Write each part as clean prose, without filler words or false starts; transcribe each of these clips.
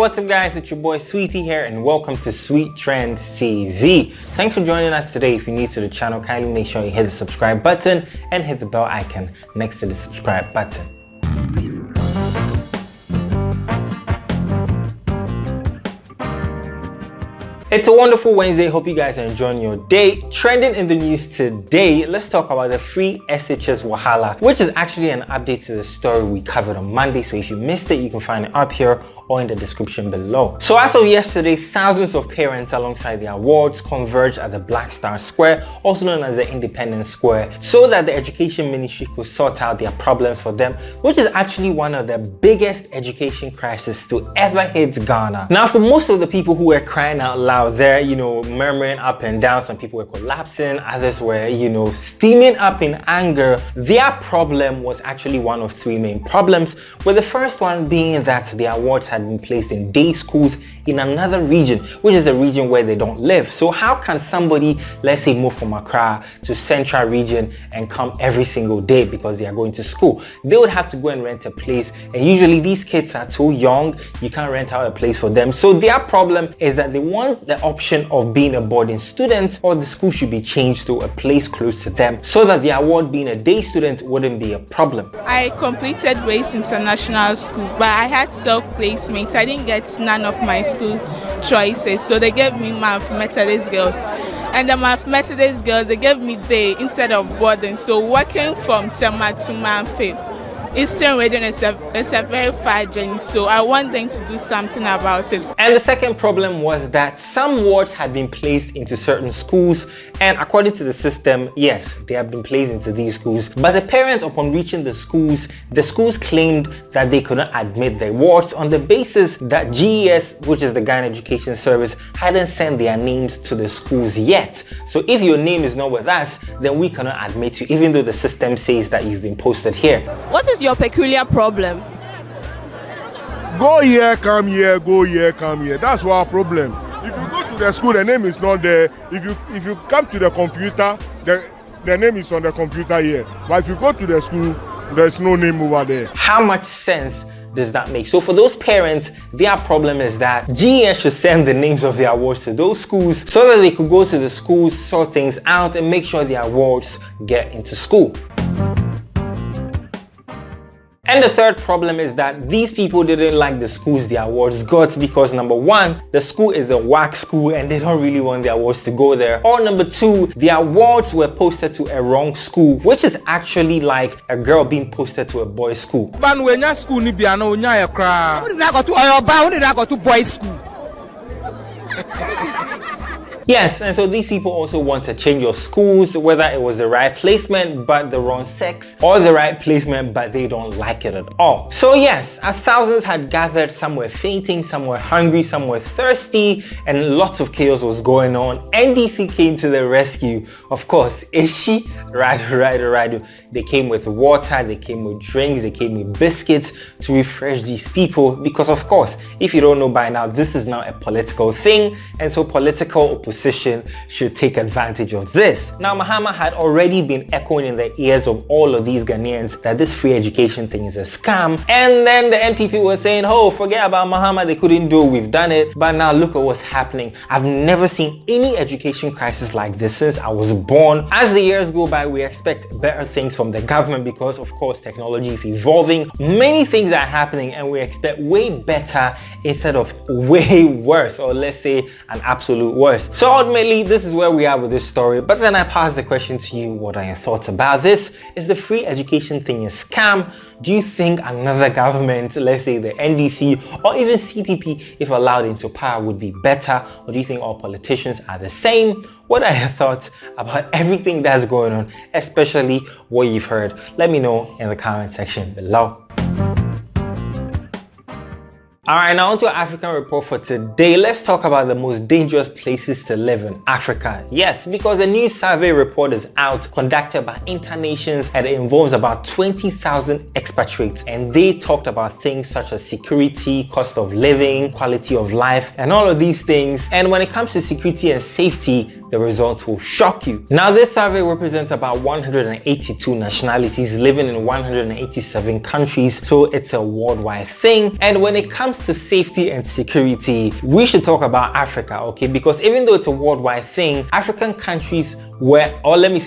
what's up guys, it's your boy Sweetie here and welcome to Sweet Trends TV. Thanks for joining us today. If you're new to the channel, kindly make sure you hit the subscribe button and hit the bell icon next to the subscribe button. It's a wonderful Wednesday. Hope you guys are enjoying your day. Trending in the news today, let's talk about the free SHS Wahala, which is actually an update to the story we covered on Monday. So if you missed it, you can find it up here or in the description below. So as of yesterday, thousands of parents alongside their wards converged at the Black Star Square, also known as the Independence Square, so that the Education Ministry could sort out their problems for them, which is actually one of the biggest education crises to ever hit Ghana. Now, for most of the people who were crying out loud there, murmuring up and down, some people were collapsing, others were, steaming up in anger, their problem was actually one of three main problems, with the first one being that their wards had been placed in day schools in another region, which is a region where they don't live. So how can somebody, let's say, move from Accra to Central region and come every single day because they are going to school? They would have to go and rent a place, and usually these kids are too young, you can't rent out a place for them. So their problem is that they want the option of being a boarding student, or the school should be changed to a place close to them so that their ward being a day student wouldn't be a problem. I completed Waste International School, but I had self-placement. I didn't get none of my school's choices, so they gave me Methodist girls. And the Methodist girls, they gave me day instead of boarding. So working from Tema to Manfe, Eastern region is a very far journey, so I want them to do something about it. And the second problem was that some wards had been placed into certain schools, and according to the system, yes, they have been placed into these schools, but the parents, upon reaching the schools claimed that they couldn't admit their wards on the basis that GES, which is the Ghana Education Service, hadn't sent their names to the schools yet. So if your name is not with us, then we cannot admit you, even though the system says that you've been posted here. What is your peculiar problem? Go here, come here, go here, come here. That's our problem. If you go to the school, the name is not there. If you come to the computer, the name is on the computer here. But if you go to the school, there's no name over there. How much sense does that make? So for those parents, their problem is that GES should send the names of their wards to those schools so that they could go to the schools, sort things out, and make sure their wards get into school. And the third problem is that these people didn't like the schools their wards got because, number one, the school is a WAC school and they don't really want their wards to go there. Or number two, their wards were posted to a wrong school, which is actually like a girl being posted to a boys' school. Yes, and so these people also want to change your schools, whether it was the right placement but the wrong sex, or the right placement but they don't like it at all. So yes, as thousands had gathered, some were fainting, some were hungry, some were thirsty, and lots of chaos was going on, NDC came to the rescue. Of course, Ishi, Radu. They came with water, they came with drinks, they came with biscuits to refresh these people because, of course, if you don't know by now, this is now a political thing, and so political opposition should take advantage of this. Now, Mahama had already been echoing in the ears of all of these Ghanaians that this free education thing is a scam, and then the NPP was saying, oh, forget about Mahama, they couldn't do it, we've done it. But now look at what's happening. I've never seen any education crisis like this since I was born. As the years go by, we expect better things from the government because, of course, technology is evolving. Many things are happening and we expect way better instead of way worse, or let's say an absolute worst. So ultimately, this is where we are with this story. But then I pass the question to you. What are your thoughts about this? Is the free education thing a scam? Do you think another government, let's say the NDC or even CPP, if allowed into power, would be better? Or do you think all politicians are the same? What are your thoughts about everything that's going on, especially what you've heard? Let me know in the comment section below. Alright, now on to our African report for today. Let's talk about the most dangerous places to live in Africa. Yes, because a new survey report is out conducted by InterNations and it involves about 20,000 expatriates, and they talked about things such as security, cost of living, quality of life, and all of these things. And when it comes to security and safety, the results will shock you. Now, this survey represents about 182 nationalities living in 187 countries, so it's a worldwide thing. And when it comes to safety and security, we should talk about Africa, okay? Because even though it's a worldwide thing, African countries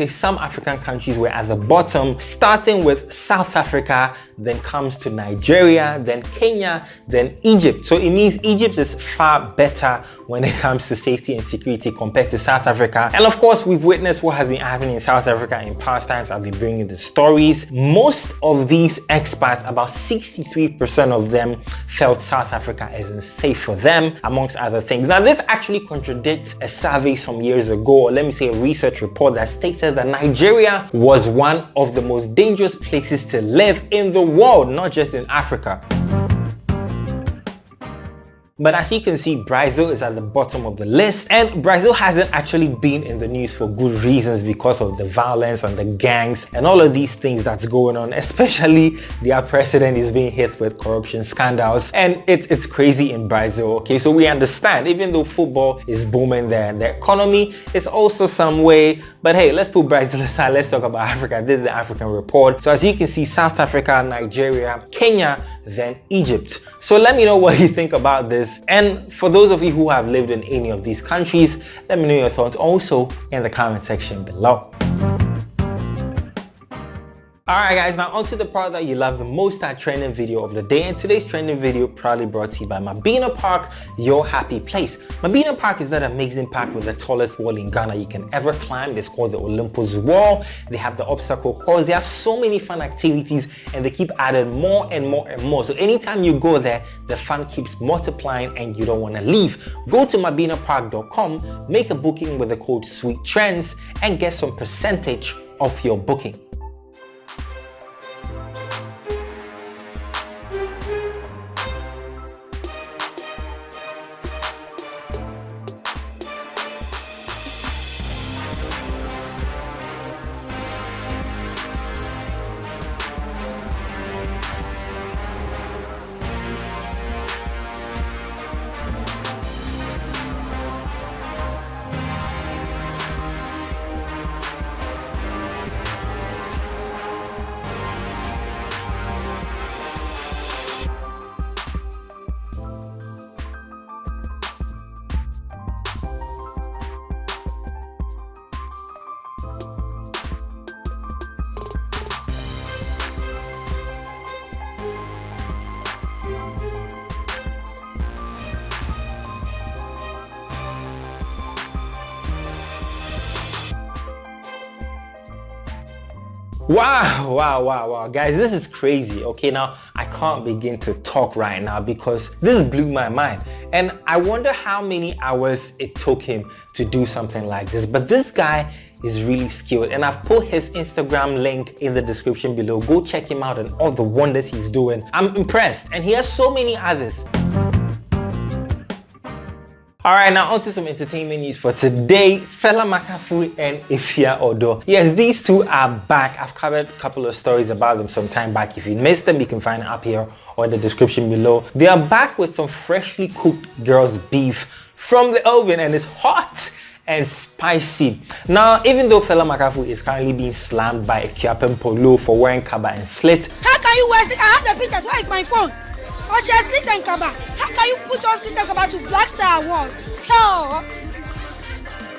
some African countries were at the bottom, starting with South Africa, then comes to Nigeria, then Kenya, then Egypt. So it means Egypt is far better when it comes to safety and security compared to South Africa. And of course, we've witnessed what has been happening in South Africa in past times. I've been bringing the stories. Most of these experts, about 63% of them, felt South Africa isn't safe for them, amongst other things. Now, this actually contradicts a survey some years ago, or let me say a research report that stated that Nigeria was one of the most dangerous places to live in the world, not just in Africa. But as you can see, Brazil is at the bottom of the list, and Brazil hasn't actually been in the news for good reasons because of the violence and the gangs and all of these things that's going on, especially their president is being hit with corruption scandals, and it's crazy in Brazil, okay? So we understand, even though football is booming there and the economy is also some way, but hey, let's put Brazil aside, let's talk about Africa. This is the African report. So as you can see, South Africa, Nigeria, Kenya, then Egypt. So let me know what you think about this. And for those of you who have lived in any of these countries, let me know your thoughts also in the comment section below. Alright guys, now onto the part that you love the most, our trending video of the day. And today's trending video proudly brought to you by Mabina Park, your happy place. Mabina Park is that amazing park with the tallest wall in Ghana you can ever climb. It's called the Olympus Wall. They have the obstacle course. They have so many fun activities and they keep adding more and more and more. So anytime you go there, the fun keeps multiplying and you don't want to leave. Go to mabinapark.com, make a booking with the code SWEETTRENDS and get some percentage off your booking. Wow, guys, this is crazy. Okay, now I can't begin to talk right now because this blew my mind, and I wonder how many hours it took him to do something like this. But this guy is really skilled, and I've put his Instagram link in the description below. Go check him out and all the wonders he's doing. I'm impressed, and he has so many others. Alright, now on to some entertainment news for today. Fela Makafui and Efia Odo. Yes, these two are back. I've covered a couple of stories about them some time back. If you missed them, you can find it up here or in the description below. They are back with some freshly cooked girls' beef from the oven, and it's hot and spicy. Now, even though Fela Makafui is currently being slammed by Akuapem Poloo for wearing kaba and slit. How can you wear it? I have the pictures. Where is my phone? Oh, she has slit and kaba. How can you put on slit and kaba to Black Star Awards? Hell!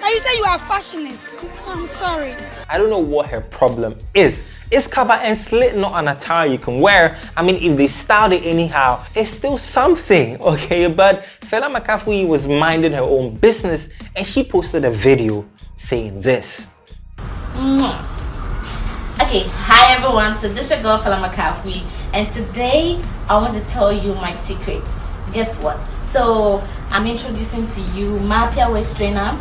Now you say you are fashionist. I'm sorry. I don't know what her problem is. Is kaba and slit not an attire you can wear? I mean, if they styled it anyhow, it's still something, okay? But Fela Makafui was minding her own business and she posted a video saying this. Okay, hi everyone, so this is your girl Fela Makafui, and today I want to tell you my secrets. Guess what? So I'm introducing to you my Mapia waist trainer.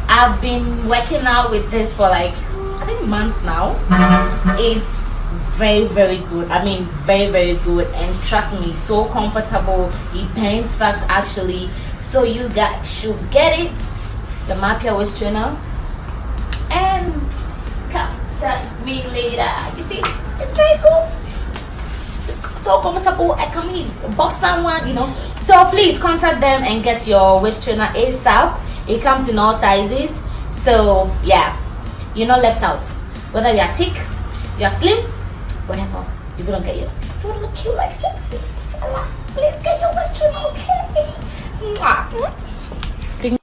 I've been working out with this for like I think months now. It's very good. I mean very good, and trust me, so comfortable. It bends fat actually, so you guys should get it. The Mapia waist trainer, and contact me later. You see, it's very cool. It's so comfortable. I can even box someone, you know. So please contact them and get your waist trainer ASAP. It comes in all sizes. So yeah, you're not left out. Whether you are thick, you are slim, whatever, you're gonna get yours. If you wanna look cute like sexy fella, please get your waist trim, okay? Mwah.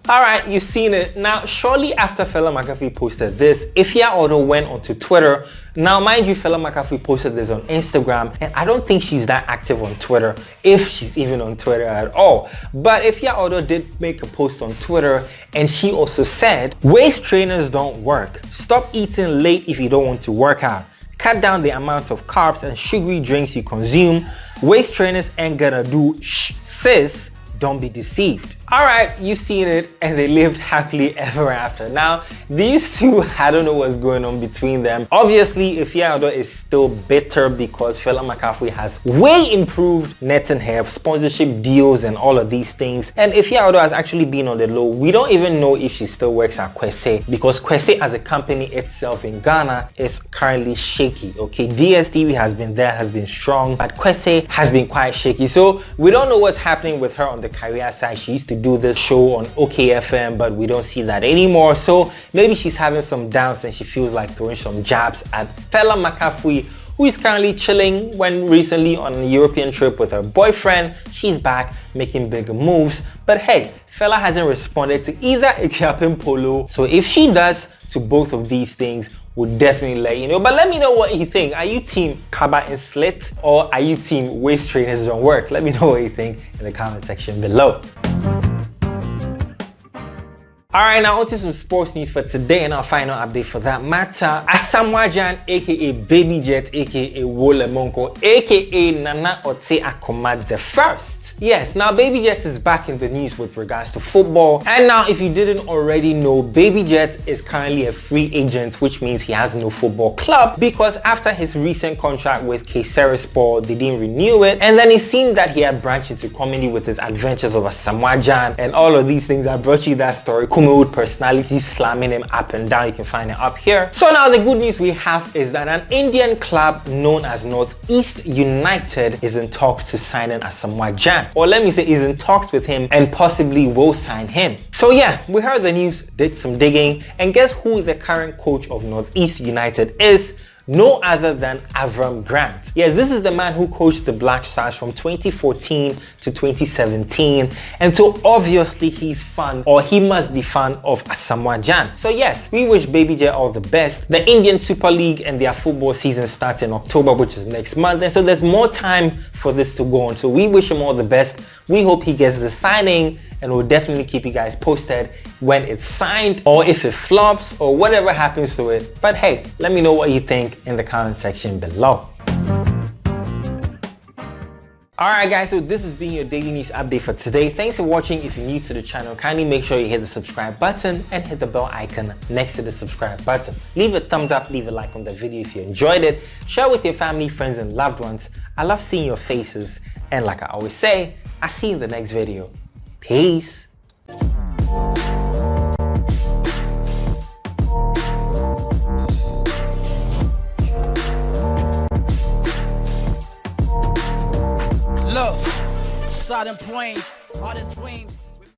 Alright, you've seen it. Now, shortly after Fela Makafui posted this, Efia Odo went onto Twitter. Now, mind you, Fela Makafui posted this on Instagram, and I don't think she's that active on Twitter, if she's even on Twitter at all. But Efia Odo did make a post on Twitter, and she also said, waist trainers don't work. Stop eating late if you don't want to work out. Cut down the amount of carbs and sugary drinks you consume. Waist trainers ain't gonna do sis. Don't be deceived. Alright, you've seen it, and they lived happily ever after. Now, these two, I don't know what's going on between them. Obviously, Efia Odo is still bitter because Fela Makafui has way improved net and hair, sponsorship deals and all of these things. And Efia Odo has actually been on the low. We don't even know if she still works at Kwese, because Kwese as a company itself in Ghana is currently shaky. Okay, DSTV has been there, has been strong, but Kwese has been quite shaky. So we don't know what's happening with her on the career side. She used to do this show on OKFM, but we don't see that anymore. So maybe she's having some downs and she feels like throwing some jabs at Fela Makafui, who is currently chilling, when recently on a European trip with her boyfriend. She's back making bigger moves. But hey, Fela hasn't responded to either Akuapem Poloo. So if she does to both of these things, we'll definitely let you know. But let me know what you think. Are you team Kaba and Slit, or are you team waist trainers don't work? Let me know what you think in the comment section below. Alright, now on to some sports news for today, and our final update for that matter. Asamoah Gyan, aka Baby Jet, aka Wale, aka Nana Ote Akomad the First. Yes, now Baby Jet is back in the news with regards to football. And now, if you didn't already know, Baby Jet is currently a free agent, which means he has no football club, because after his recent contract with Scissorhands, they didn't renew it. And then it seemed that he had branched into comedy with his adventures of Asamoah Gyan and all of these things. I brought you that story. Kumewood personality slamming him up and down. You can find it up here. So now the good news we have is that an Indian club known as Northeast United is in talks to sign an Asamoah Gyan. Or let me say, is in talks with him and possibly will sign him. So yeah, we heard the news, did some digging, and guess who the current coach of Northeast United is? No other than Avram Grant. Yes, this is the man who coached the Black Stars from 2014 to 2017. And so obviously he's fan, or he must be fan of Asamoah Gyan. So yes, we wish Baby Jet all the best. The Indian Super League and their football season starts in October, which is next month. And so there's more time for this to go on. So we wish him all the best. We hope he gets the signing, and we'll definitely keep you guys posted when it's signed, or if it flops, or whatever happens to it. But hey, let me know what you think in the comment section below. Alright guys, so this has been your daily news update for today. Thanks for watching. If you're new to the channel, kindly make sure you hit the subscribe button and hit the bell icon next to the subscribe button. Leave a thumbs up, leave a like on the video if you enjoyed it. Share with your family, friends and loved ones. I love seeing your faces, and like I always say, I'll see you in the next video. Peace. Look, saw them brains, all the dreams.